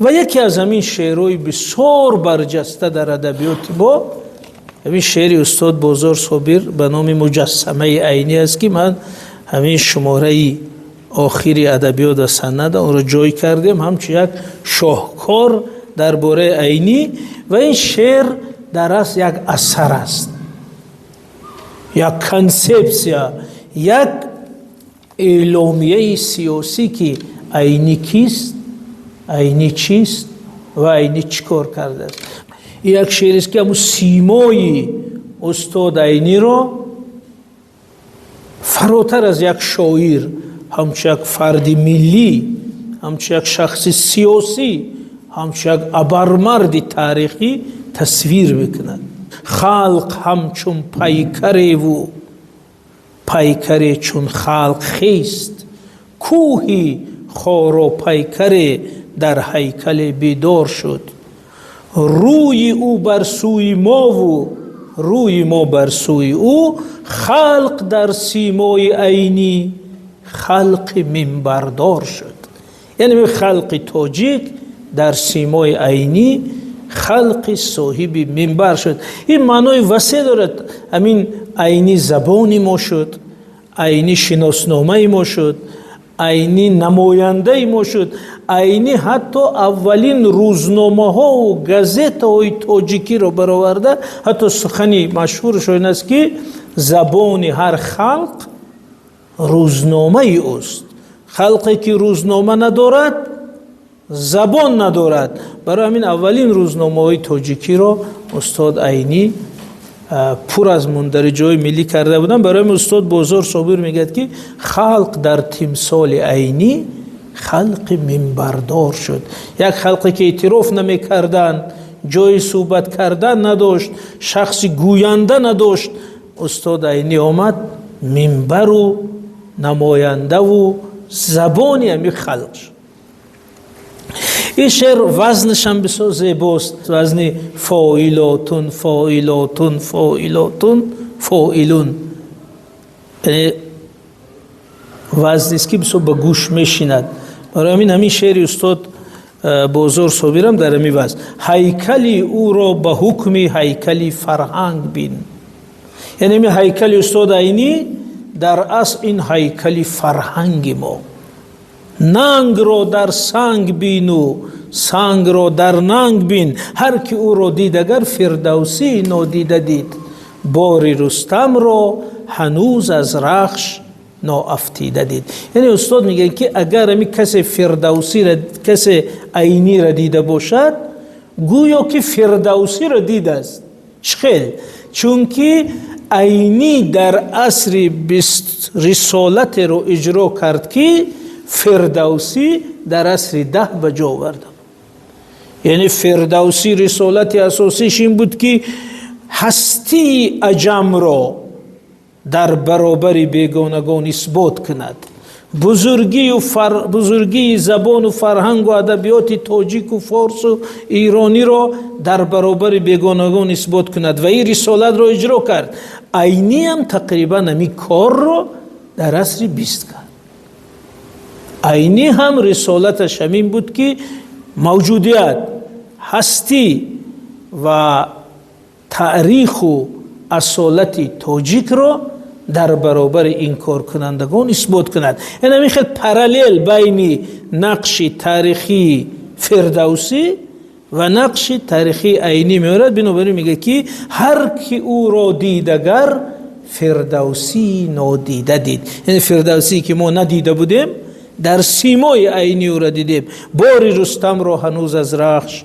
و یکی از همین شعرهای بسیار برجسته در ادبیات ما همین شعر استاد بزرگ صابر به نام مجسمه عینی است که من همین شماره آخری ادبیات و سند اون رو جای کردیم همچون یک شاهکار درباره عینی. و این شعر در اصل یک اثر است، یک کانسپسیا، یک اعلامیه سیاسی که عینی کیست، عینی چیست و عینی چیکار کرده است. یک شعر است که همون سیمای استاد عینی را فراتر از یک شاعر، همچون یک فرد ملی، همچون یک شخص سیاسی، همچون یک ابرمرد تاریخی تصویر میکند. خلق همچون پیکره و پیکره چون خلق خیست، کوهی خار و پیکره در هیکل بیدار شد. روی او بر سوی ما و روی ما بر سوی او، خلق در سیمای عینی خلق منبردار شد. یعنی خلق تاجیک در سیمای عینی خلق صاحب منبر شد. این معنای وسیع دارد. همین عینی زبانی ما شد، عینی شناسنامه ما شد، عینی نماینده ما شد، عینی حتی اولین روزنامه ها و گازت های تاجیکی را برآورده. حتی سخنی مشهورش این است که زبان هر خلق روزنامه ای است. خلقی که روزنامه ندارد زبان ندارد. برای همین اولین روزنامه های تاجیکی را استاد عینی پر از مندرجای ملی کرده بودن. برای همین استاد بزرگ صابر میگه که خلق در تمثال عینی خلق منبردار شد. یک خلقی که اعتراف نمیکردن، جای صحبت کردن نداشت، شخصی گوینده نداشت، استاد عینی آمد منبر و نماینده و زبانی همی خلق شد. این شعر وزنش هم بسیار زیباست، وزن فاعلاتون فاعلاتون فاعلاتون فاعلون، یعنی وزنی است که بسیار به گوش میشیند. برای همین شعر استاد بزرگ صابرم در همین وزن. هیکلی او را به حکم هیکلی فرهنگ بین. یعنی این هیکل استاد عینی در اصل این هیکلی فرهنگ ما. ننگ را در سنگ بین و سنگ را در ننگ بین، هر که او را دید اگر فردوسی نادیده دید. باری رستم را هنوز از رخش ناافتیده دید. یعنی استاد میگه که اگر همی کسی فردوسی را، کسی عینی را دیده باشد، گویا که فردوسی را دیده است. چخیل؟ چون که عینی در عصر رسالت رو اجرا کرد که فردوسی در عصر 10 به جا آورد. یعنی فردوسی رسالت اساسیش این بود که هستی عجم را در برابر بیگانگان اثبات کند، بزرگی زبان و فرهنگ و ادبیات تاجیک و فارس و ایرانی را در برابر بیگانگان اثبات کند و این رسالت را اجرا کرد. عینی هم تقریبا همین کار را در عصر 20 کرد. عینی هم رسالتش همین بود که موجودیت، هستی و تاریخ و اصالت تاجیک را در برابر این کار کنندگان اثبات کند. یعنی همین خیلی پرالیل بین نقش تاریخی فردوسی و نقش تاریخی عینی میارد. بنابراین میگه که هر کی او را دید اگر فردوسی نادیده دید. یعنی فردوسی که ما ندیده بودیم در سیمای عینی او را دیدیم. باری رستم را هنوز از رخش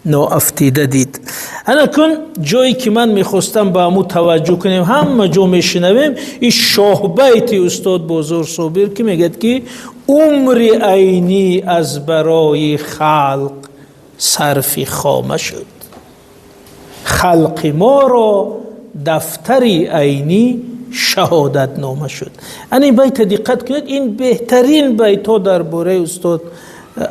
ناافتیده دید. انا کن جایی که من میخواستم با همو توجه کنیم، همه جا میشنویم این شاه بیت استاد بزرگ صابر که میگه که عمر عینی از برای خلق صرف خامه شد، خلق ما را دفتری عینی شهادت نامه شد. این بیت دقت کنید، این بهترین بیت ها درباره استاد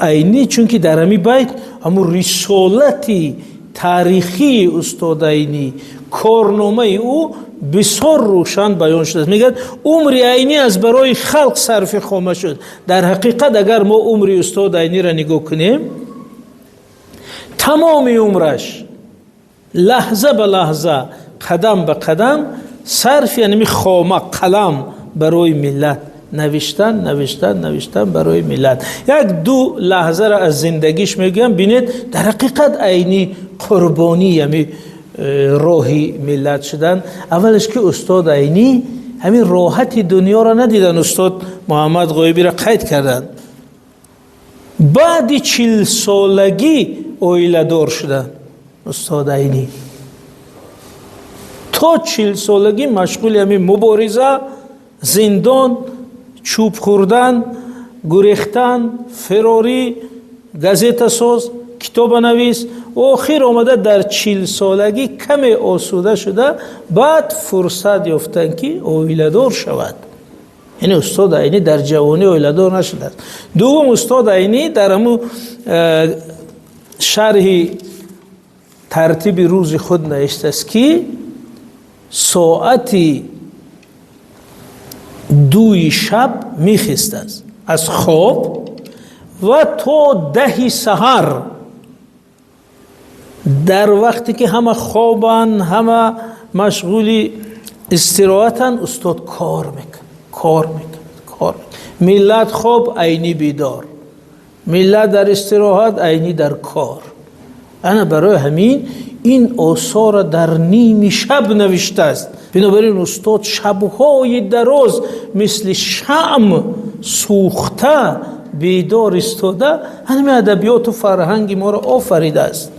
عینی، چون که در همین بیت همون رسالتی تاریخی استاد عینی، کارنامه او بسیار روشن بیان شده. میگه عمر عینی از برای خلق صرف خامه شد. در حقیقت اگر ما عمر استاد عینی را نگاه کنیم، تمام عمرش لحظه به لحظه، قدم به قدم صرف یعنی خامه قلم برای ملت نوشتن برای ملت. یک دو لحظه را از زندگیش میگم بینید، در حقیقت عینی قربانی یعنی راهی ملت شدن. اولش که استاد عینی همین راحت دنیا را ندیدن، استاد محمد غایبی را قید کردن. بعد 40 سالگی اویله دار شدن استاد عینی. تا 40 سالگی مشغول همین مبارزه، زندان، چوب خوردن، گریختن، فراری، گازیتا ساز، کتاب نویس. و آخر آمده در 40 سالگی کمی آسوده شده، بعد فرصت یافتن که اویله دار شود. یعنی استاد عینی در جوانی اویله دار نشده است. دوم، استاد عینی در همون شرح ترتیب روز خود نوشته است که ساعتی 2 شب میخست است از خواب و تا 10 سحر، در وقتی که همه خوابن، همه مشغولی استراحتن، استاد کار میکن. ملت خواب، عینی بیدار. ملت در استراحت، عینی در کار. انا برای همین این آثار در نیم شب نوشته است. بنابراین استاد شبهای دراز مثل شمع سوخته بیدار استاده، همین ادبیات و فرهنگ ما را آفریده است.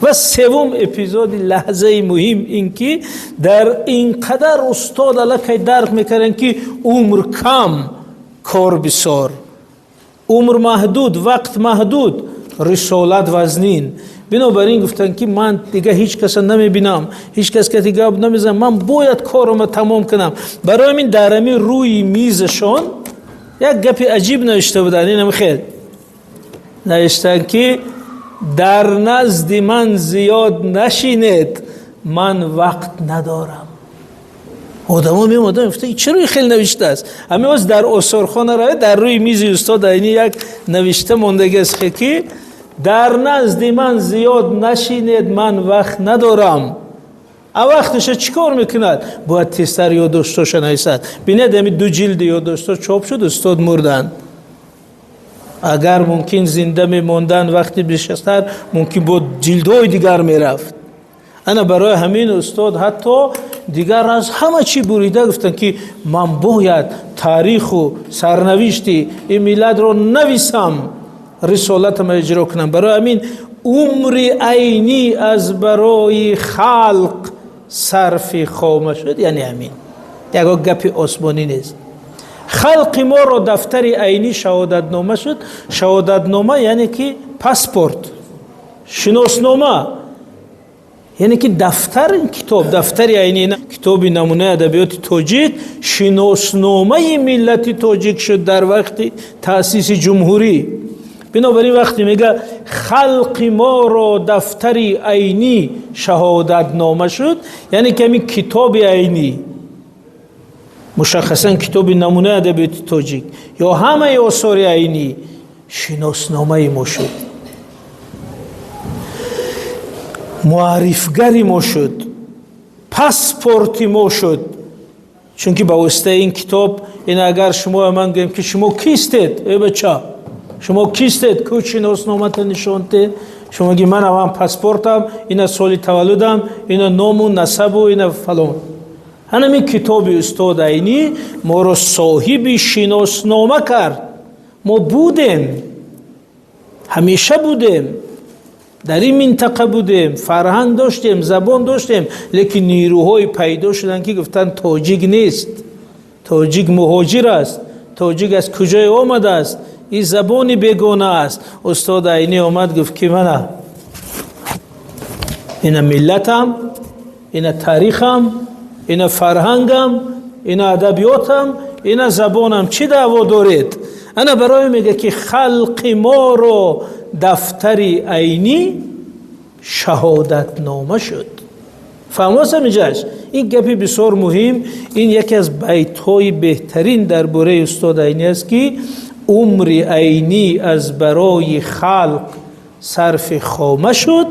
و سوم اپیزود لحظه مهم این که در اینقدر استاد علاقه درک میکردن که عمر کم، کار بسیار، عمر محدود، وقت محدود، رسالت وزنین. بنابراین گفتن که من دیگه هیچ کس نمیبینم، هیچ کس که دیگه نمیزنم، من باید کارم تمام کنم. برای این درمی روی میزشان یک گپ عجیب نوشته بودن. اینم خیلی نوشتن که در نزد من زیاد نشینید، من وقت ندارم. آدم میموندن گفتن چرا خیلی نوشته است؟ همین از در آثارخانه راه در روی میز استاد عینی یک نوشته موندگی است که در نزد من زیاد نشینید، من وقت ندارم. وقتش چیکار میکند؟ باید تستر یادداشتاش نویسد. بینید همین 2 جلد یادداشت چاپ شد، استاد مردن. اگر ممکن زنده میموندن وقتی بشستر، ممکن بود جلدهای دیگر میرفت. انا برای همین استاد حتی دیگر از همه چی بریده گفتن که من باید تاریخ و سرنوشتی این ملت رو نویسم، رسالتم اجرا کنم. برای همین عمر عینی از برای خلق صرف خامه شد. یعنی همین یک گپ آسمانی نیست. خلق ما را دفتر عینی شهادتنامه شد. شهادتنامه یعنی که پاسپورت، شناسنامه، یعنی که دفتر این کتاب، دفتر عینی کتاب نمونه ادبیات تاجیک، شناسنامه ملت تاجیک شد در وقت تأسیس جمهوری. بنابراین وقتی میگه خلق ما را دفتر عینی شهادتنامه شد، یعنی که همین کتاب عینی، مشخصا کتاب نمونه ادبیات تاجیک یا همه آثار عینی شناسنامه ما شد، معرفگری ما شد، پاسپورت ما شد. چون که با واسطه این کتاب این اگر شما من گویم که شما کیستید، ای بچه شما کیستید، کو شناسنامه تا نشانته، شما گی من هم پاسپورتم، اینا سال تولدم، اینا نام و نسب و اینا فلان. همین کتاب استاد عینی ما را صاحب شناسنامه کرد. ما بودیم، همیشه بودیم، در این منطقه بودیم، فرهنگ داشتیم، زبان داشتیم، لیکن نیروهای پیدا شدن که گفتن تاجیک نیست، تاجیک مهاجر است، تاجیک از کجای آمده است، این زبانی بیگانه است. استاد عینی آمد گفت که من این ملتم، این تاریخم، این فرهنگم، این ادبیاتم، این زبانم، چی دعوا دارید؟ انا برای میگه که خلق ما رو دفتر عینی شهادتنامه شد. فهموسم اینجاش این گپی بسیار مهم. این یکی از بیت‌های بهترین درباره استاد عینی است که عمر عینی از برای خلق صرف خامه شد،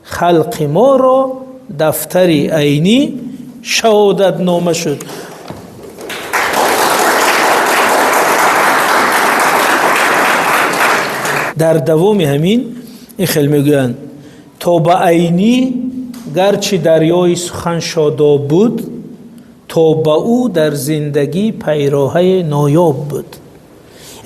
خلق ما را دفتری عینی شهادت نامه شد. در دوام همین این خیلی میگویند تا به عینی گرچه دریای سخن شاداب بود، تا به او در زندگی پیراهه نایاب بود.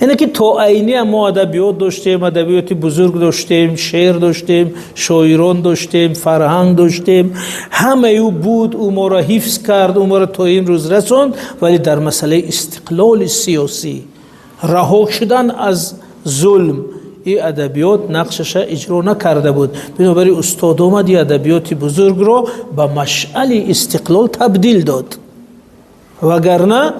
یعنی که تا عینی ما ادبیات داشتیم، ادبیات بزرگ داشتیم، شعر داشتیم، شاعران داشتیم، فرهنگ داشتیم، همه او بود، او ما را حفظ کرد، او ما را تا این روز رساند. ولی در مسئله استقلال سیاسی، رها شدن از ظلم، این ادبیات نقشش اجرا نکرده بود. بنابراین استاد آمد این ادبیات بزرگ را به مشعل استقلال تبدیل داد. وگرنه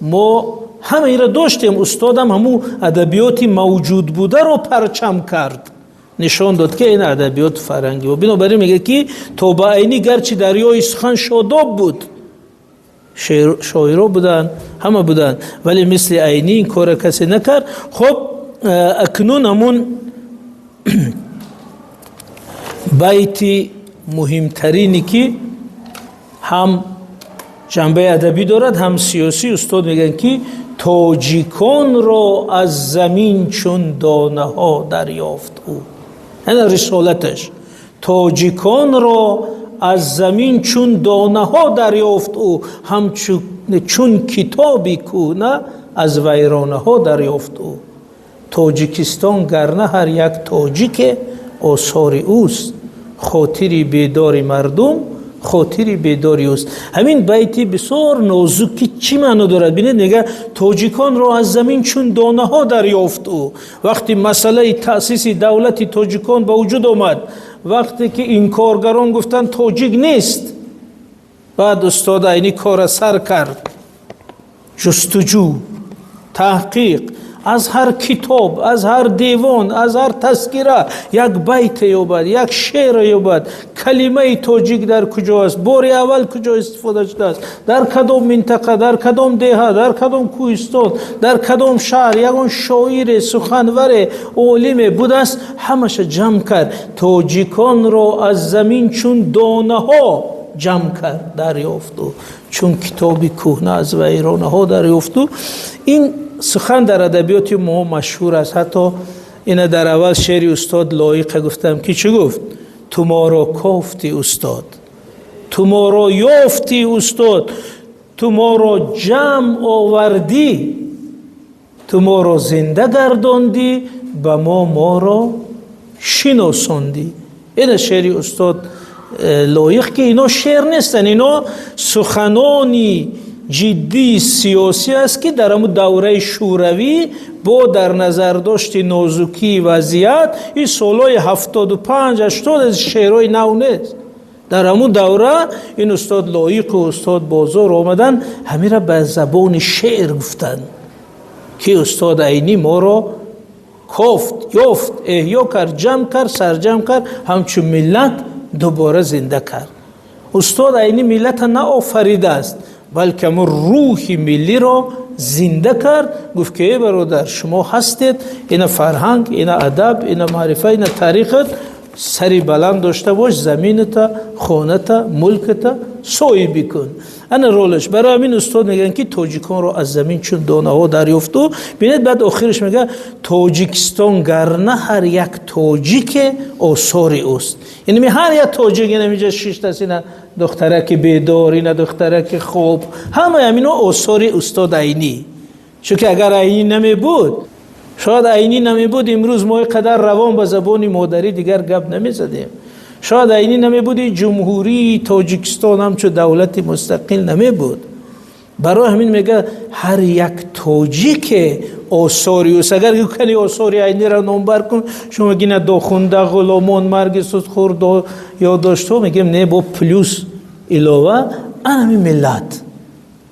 ما همه این را داشتیم، استادم همو ادبیاتی موجود بوده رو پرچم کرد، نشان داد که این ادبیات فرنگی بود. بنابراین میگه که تا به عینی گرچه دریای سخن شاداب بود، شاعرها بودن، همه بودن، ولی مثل عینی این کار کسی نکرد. خب اکنون همون بیت مهمترینی که هم جنبه ادبی دارد هم سیاسی، استاد میگن که تاجیکان را از زمین چون دانه ها دریافت او. این رسالتش، تاجیکان را از زمین چون دانه ها دریافت او، چون کتابی کونه از ویرانه ها دریافت او. تاجیکستان گرنه هر یک تاجیک آثار اوست، خاطری بیداری مردم خاطری بیداری اوست. همین بیتی بسیار نازکی چی معنی دارد؟ بینید میگه تاجیکان را از زمین چون دانه ها دریافت او. وقتی مسئله تأسیس دولت تاجیکان به وجود آمد، وقتی که این کارگران گفتن تاجیک نیست، بعد استاد عینی کار سر کرد، جستجو، تحقیق، از هر کتاب، از هر دیوان، از هر تذکره یک بیت یابد، یک شعر یابد، کلمه تاجیک در کجاست، بار اول کجا استفاده شده است، در کدام منطقه، در کدام دهه، در کدام کوهستان، در کدام شهر یگان شاعر سخنور عالم بوده است، همش جمع کرد. تاجیکان را از زمین چون دانه ها جمع کرد، دریافت، چون کتابی کهنه از ویرانه ها دریافت. این سخن در ادبیات ما مشهور است. حتی این در اول شعر استاد لایق گفتم که چی گفت؟ تو ما را کافتی استاد، تو ما را یافتی استاد، تو ما را جمع آوردی، تو ما را زنده گرداندی، به ما را شناساندی. این شعر استاد لایق که اینا شعر نیستن، اینا سخنانی جدی سیاسی است که در همون دوره شوروی با در نظر داشت نازکی وضعیت، این سالهای 75-80 از شعرهای نو نیست. در همون دوره این استاد لایق و استاد بازار آمدن همین را به زبان شعر گفتن که استاد عینی ما را کافت، یافت، احیا کرد، جمع کرد، سرجم کرد، همچون ملت دوباره زنده کرد. استاد عینی ملت نه آفریده است، بلکه ما روح ملی را زنده کرد. گفت که ای برادر شما هستید، این فرهنگ، این ادب، این معرفت، این تاریخت سری بلند داشته باش، زمینت، خانت، ملکت صاحب کن. این رولش. برای همین استاد میگن که تاجیکان را از زمین چون دانه ها دریافت. ببینید بعد آخرش میگه تاجیکستان گرنه هر یک تاجیک آثار اوست. یعنی هر یک تاجیک، یعنی اینجا 6 تا اینا دخترک بیدار، اینا دخترک خوب، همه همینا آثار استاد عینی. چون که اگر عینی نمی بود، شاید عینی نمی بود، امروز ما قدر روان به زبان مادری دیگر گپ نمی زدیم. شاید عینی نمی بود، جمهوری تاجیکستان هم چو دولت مستقل نمی بود. برای همین میگه هر یک تاجیک آثاری است. اگر کنی آثاری عینی را نامبر کن، شما گینه داخونده غلامان مرگ سودخور یا داشته، میگیم نه با پلوس علاوه انمی ملت،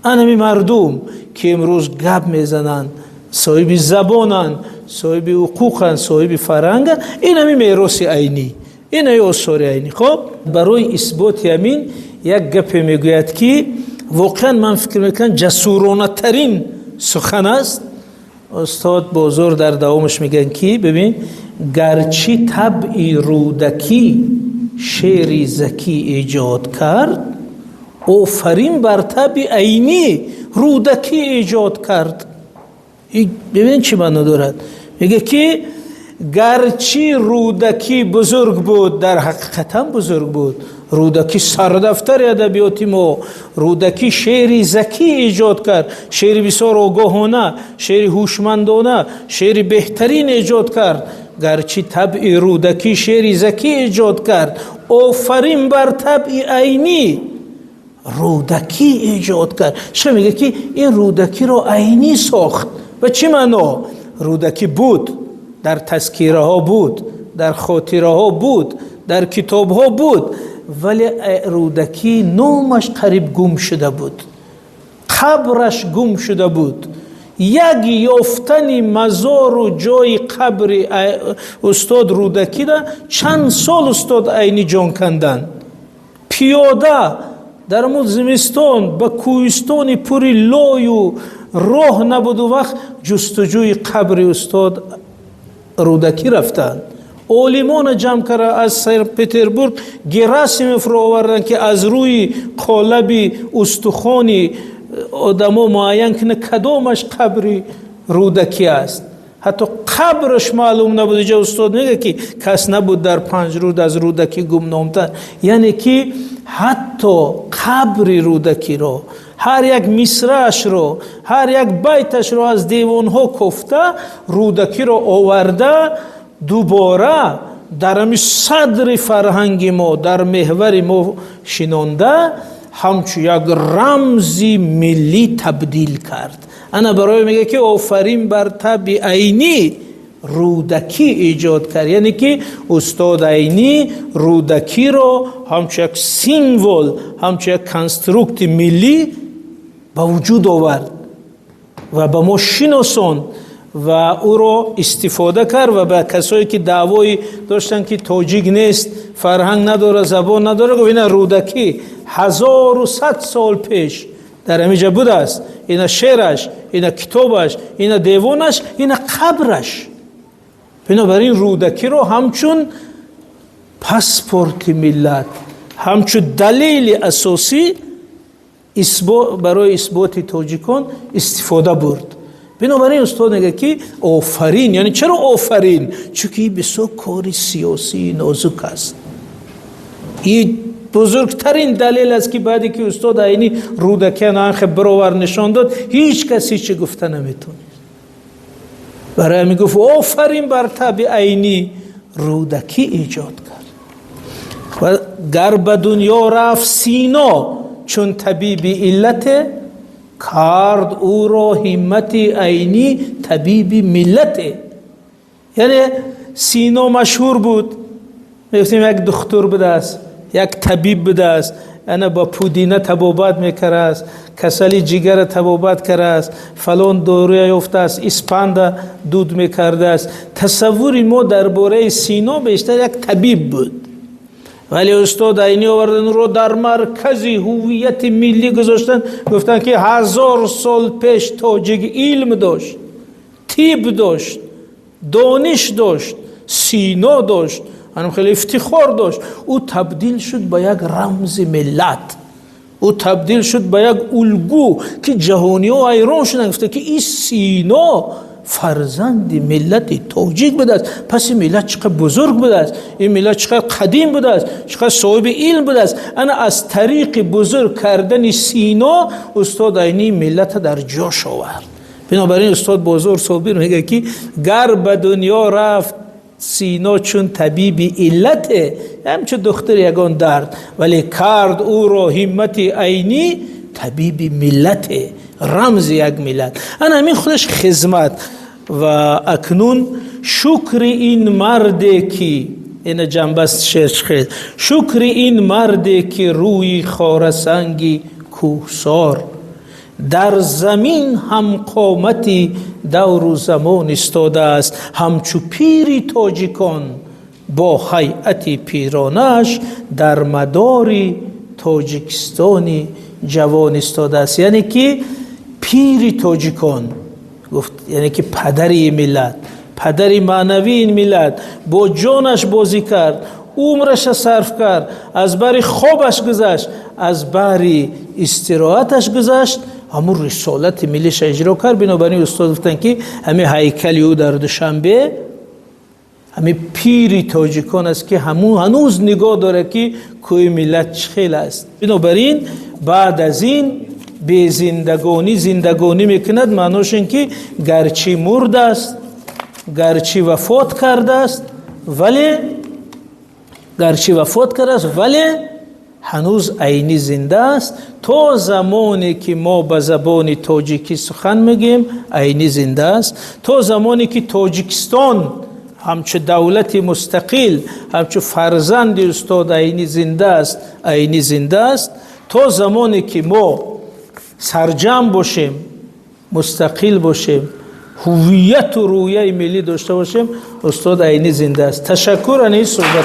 انمی مردم که امروز گپ میزنن، صاحب زبانن، صاحب حقوقن، صاحب فرهنگن، این همی میراث عینی، این ای آثار عینی. خب برای اثبات همین یک گپ میگوید که واقعا من فکر میکنم جسورانه ترین سخن است استاد بزرگ در دوامش میگن کی ببین گرچه طبعی رودکی شعری زکی ایجاد کرد آفرین بر طبع عینی رودکی ایجاد کرد. ببین چی معنی دارد؟ میگه که گرچه رودکی بزرگ بود در حقیقتا بزرگ بود، رودکی سردفتر ادبیاتی ما، رودکی شعری زکی ایجاد کرد، شعری بسیار آگاهانه، شعری هوشمندانه، شعری بهترین ایجاد کرد. گرچه طبع رودکی شعری زکی ایجاد کرد آفرین بر طبع عینی رودکی ایجاد کرد. چه میگه که این رودکی رو عینی ساخت. و چه معنا؟ رودکی بود، در تذکیره ها بود، در خاطره ها بود، در کتاب ها بود، ولی رودکی نامش قریب گم شده بود، قبرش گم شده بود. یک یافتن مزار و جای قبر استاد رودکی را چند سال استاد عینی جان کندن. پیاده در مود زمستان به کوهستان پوری لای و راه نبود و وقت جستجوی قبر استاد رودکی رفتن. عالمان جمع کرده از سن پتربورگ گراسیم فرو آوردن که از روی قالب استخوانی آدمو معین کنه کدامش قبر رودکی است. حتی قبرش معلوم نبود. جا استاد میگه که کس نبود در 5 روز از رودکی گمنام‌تر. یعنی که حتی قبر رودکی رو، هر یک مصرعش رو، هر یک بیتش رو از دیوانها کفته، رودکی رو آورده دوباره در همی صدر فرهنگ ما، در محور ما شنانده، همچو یک رمزی ملی تبدیل کرد. انا برای میگه که آفرین بر طبع عینی رودکی ایجاد کرد. یعنی که استاد عینی رودکی رو همچو یک سیمبل، همچو یک کنستروکت ملی به وجود آورد و به ما شناساند و او رو استفاده کرد و به کسایی که دعوایی داشتن که تاجیک نیست، فرهنگ نداره، زبان نداره، گفت اینا رودکی 1100 سال پیش در همینجا بوده است. اینا شعرش، اینا کتابش، اینا دیوانش، اینا قبرش. بنابراین رودکی رو همچون پاسپورت ملت، همچون دلیل اساسی برای اثبات تاجیکان استفاده برد. بنابراین استاد میگه که آفرین. یعنی چرا آفرین؟ چون بسیار کاری سیاسی نازک است. این بزرگترین دلیل است که بعدی که استاد عینی رودکی نانخ برآور نشان داد، هیچ کسی چه گفته نمیتونه. برای همین گفت آفرین بر طبع عینی رودکی ایجاد کرد. و گر به دنیا رفت سینا چون طبیب علت، کرد او را همت عینی طبیب ملت. یعنی سینا مشهور بود، میگفتیم یک دکتر بوده است، یک طبیب بوده است، انا با پودینه تبابت میکرده است، کسلی جگر تبابت کرده است، فلان دوره یافته است، اسپند دود میکرده است. تصوری ما درباره سینا بیشتر یک طبیب بود. ولی استاد عینی آوردن رو در مرکز هویت ملی گذاشتن. گفتن که 1000 سال پیش تاجیک علم داشت، طب داشت، دانش داشت، سینا داشت، هم خیلی افتخار داشت. او تبدیل شد به یک رمز ملت، او تبدیل شد به یک الگو که جهانی ها ایران شدن. گفته که این سینا فرزند ملت تاجیک بوده است. پس این ملت چقدر بزرگ بوده است، این ملت چقدر قدیم بوده است، چقدر صاحب علم بوده است. انا از طریق بزرگ کردن سینا استاد عینی ملت در جاش آورد. بنابراین استاد بزرگ صابر میگه که گر به دنیا رفت سینا چون طبیب علت، همچون دختر یگان درد، ولی کرد او را همت عینی طبیب ملت، رمز یک ملت. انا همین خودش خدمت. و اکنون شکر این مرده که این جنبست شش خیل، شکر این مرده که روی خارسنگی کوهسار، در زمین هم قامتی دور و زمان استاده است، همچو پیری تاجیکان با هیئت پیرانش، در مداری تاجیکستانی جوان استاده است. یعنی که پیری تاجیکان گفت، یعنی که پدری ملت، پدری معنوی این ملت با جانش بازی کرد، عمرش صرف کرد، از بر خوابش گذشت، از بر استراحتش گذشت، همون رسالت ملیش اجرا کرد. بنابراین استاد گفتن که همه هیکل او در دوشنبه همه پیری تاجیکان است که هنوز نگاه داره که کوی ملت چخیل است. بنابراین بعد از این به زندگانی میکند، معناش این که گرچه مرد است، گرچه وفات کرده است، ولی هنوز عینی زنده است. تا زمانی که ما به زبان تاجیکی سخن میگیم عینی زنده است. تا زمانی که تاجیکستان همچه دولت مستقل، همچه فرزند استاد عینی زنده است. تا زمانی که ما سرجم باشیم، مستقل باشیم، هویت و رویه ملی داشته باشیم، استاد عینی زنده است. تشکر. این صحبت